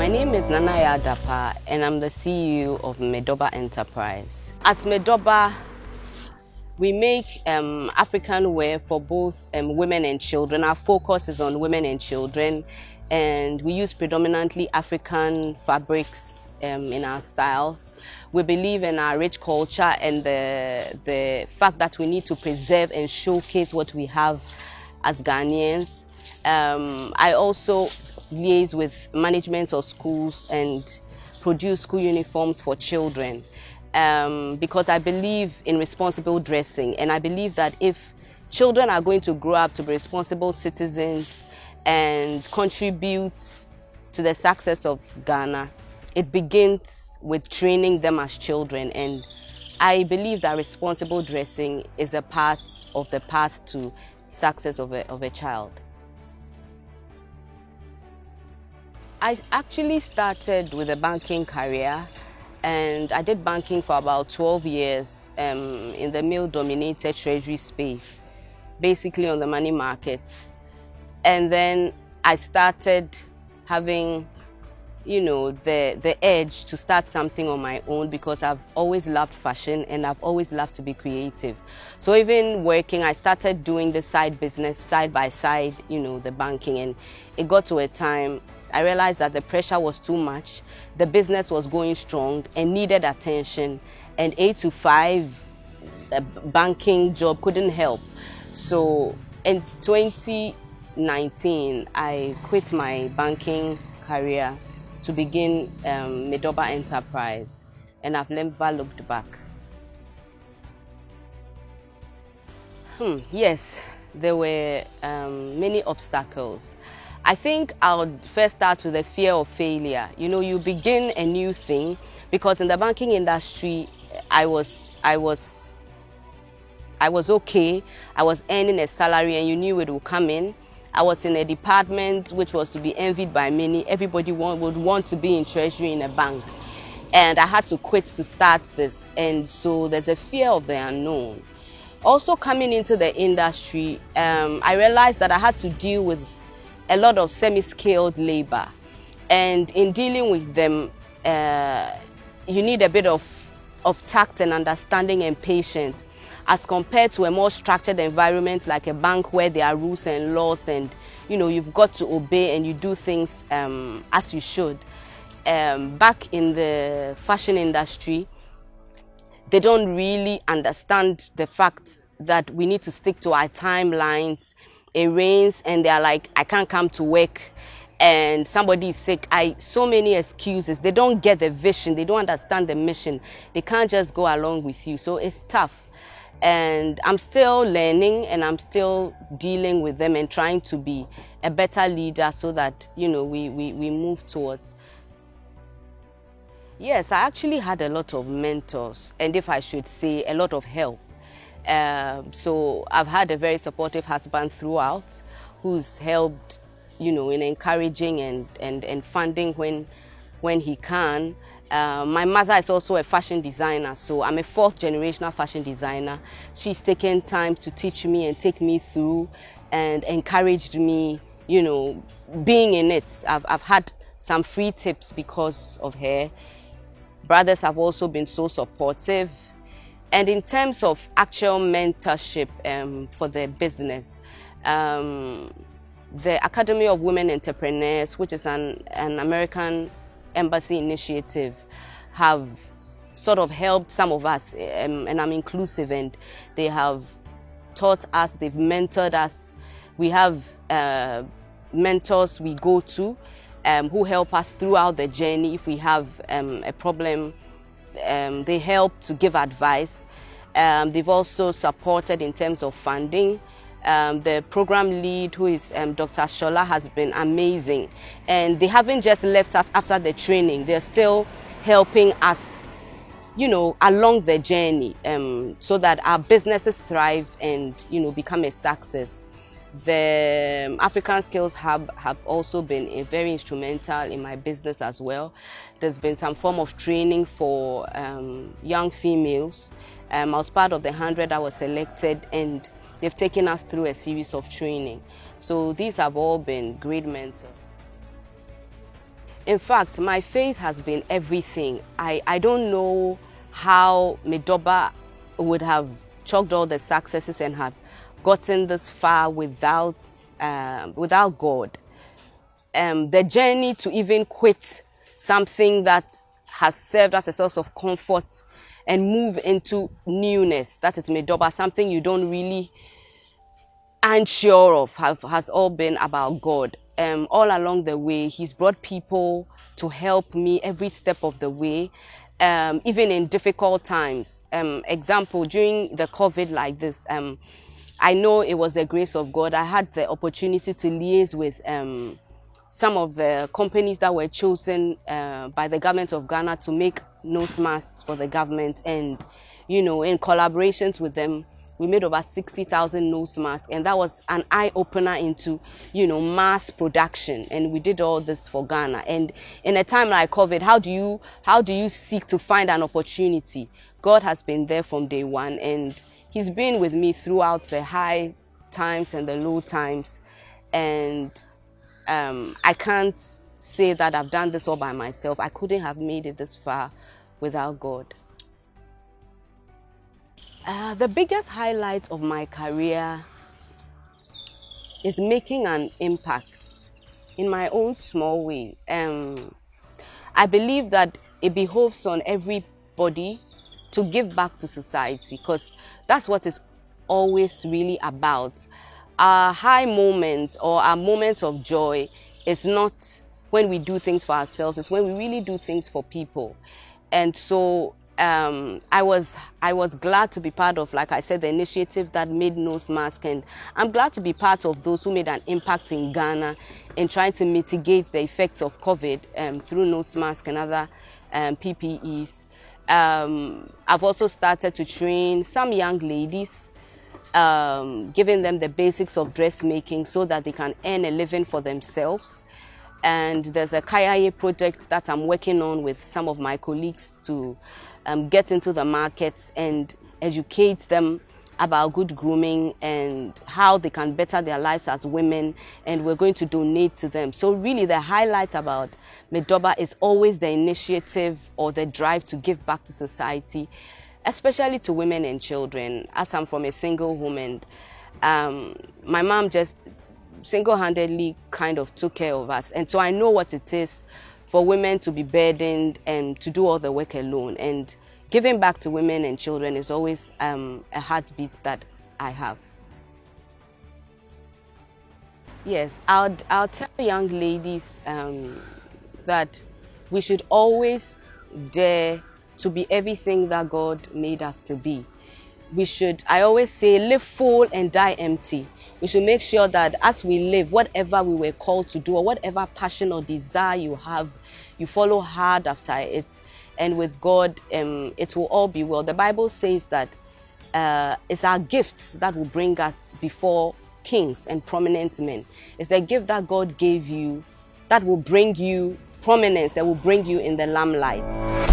My name is Yaa Darpaah and I'm the CEO of Medoba Enterprise. At Medoba, we make African wear for both women and children. Our focus is on women and children, and we use predominantly African fabrics in our styles. We believe in our rich culture and the fact that we need to preserve and showcase what we have as Ghanaians. I also liaise with management of schools and produce school uniforms for children. Because I believe in responsible dressing, and I believe that if children are going to grow up to be responsible citizens and contribute to the success of Ghana, it begins with training them as children, and I believe that responsible dressing is a part of the path to success of a child. I actually started with a banking career, and I did banking for about 12 years in the male-dominated treasury space, basically on the money market. And then I started having, the edge to start something on my own, because I've always loved fashion and I've always loved to be creative. So even working, I started doing the side business side by side, the banking, and it got to a time I realized that the pressure was too much, the business was going strong and needed attention, and 8 to 5 banking job couldn't help. So in 2019, I quit my banking career to begin Medoba Enterprise, and I've never looked back. Yes, there were many obstacles. I think I would first start with the fear of failure. You begin a new thing, because in the banking industry, I was okay. I was earning a salary and you knew it would come in. I was in a department which was to be envied by many. Everybody would want to be in treasury in a bank. And I had to quit to start this. And so there's a fear of the unknown. Also coming into the industry, I realized that I had to deal with a lot of semi-skilled labor, and in dealing with them, you need a bit of tact and understanding and patience, as compared to a more structured environment like a bank, where there are rules and laws, and you've got to obey and you do things as you should. Back in the fashion industry, they don't really understand the fact that we need to stick to our timelines. It rains and they're like, I can't come to work, and somebody is sick. So many excuses. They don't get the vision. They don't understand the mission. They can't just go along with you. So it's tough. And I'm still learning, and I'm still dealing with them and trying to be a better leader, so that, we move towards. Yes, I actually had a lot of mentors, and if I should say, a lot of help. So I've had a very supportive husband throughout, who's helped, in encouraging and funding when he can. My mother is also a fashion designer, so I'm a 4th generational fashion designer. She's taken time to teach me and take me through and encouraged me, being in it. I've had some free tips because of her. Brothers have also been so supportive. And in terms of actual mentorship for the business, the Academy of Women Entrepreneurs, which is an American embassy initiative, have sort of helped some of us, and I'm inclusive, and they have taught us, they've mentored us. We have mentors we go to who help us throughout the journey. If we have a problem, they help to give advice. They've also supported in terms of funding. The program lead, who is Dr. Shola, has been amazing. And they haven't just left us after the training. They're still helping us, along the journey, so that our businesses thrive and, become a success. The African Skills Hub have also been very instrumental in my business as well. There's been some form of training for young females. I was part of the 100 I was selected, and they've taken us through a series of training. So these have all been great mentors. In fact, my faith has been everything. I don't know how Medoba would have chalked all the successes and have gotten this far without God. The journey to even quit something that has served as a source of comfort and move into newness, that is Medoba, something you don't really aren't sure of, has all been about God. All along the way, He's brought people to help me every step of the way, even in difficult times. Example, during the COVID like this, I know it was the grace of God. I had the opportunity to liaise with some of the companies that were chosen by the government of Ghana to make nose masks for the government. And, you know, in collaborations with them, we made over 60,000 nose masks, and that was an eye-opener into, you know, mass production. And we did all this for Ghana. And in a time like COVID, how do you seek to find an opportunity? God has been there from day one, and He's been with me throughout the high times and the low times. And I can't say that I've done this all by myself. I couldn't have made it this far without God. The biggest highlight of my career is making an impact in my own small way. I believe that it behoves on everybody to give back to society, because that's what it's always really about. Our high moments or our moments of joy is not when we do things for ourselves, it's when we really do things for people. And so I was glad to be part of, like I said, the initiative that made nose mask, and I'm glad to be part of those who made an impact in Ghana in trying to mitigate the effects of COVID through nose mask and other PPEs. I've also started to train some young ladies, giving them the basics of dressmaking so that they can earn a living for themselves. And there's a Kayaye project that I'm working on with some of my colleagues to get into the markets and educate them about good grooming and how they can better their lives as women, and we're going to donate to them. So really the highlight about Medoba is always the initiative or the drive to give back to society, especially to women and children. As I'm from a single home, and my mom just single-handedly kind of took care of us, and so I know what it is for women to be burdened and to do all the work alone. And giving back to women and children is always a heartbeat that I have. Yes, I'll tell young ladies that we should always dare to be everything that God made us to be. We should, I always say, live full and die empty. We should make sure that as we live, whatever we were called to do or whatever passion or desire you have, you follow hard after it. And with God, it will all be well. The Bible says that it's our gifts that will bring us before kings and prominent men. It's a gift that God gave you that will bring you prominence, that will bring you in the limelight.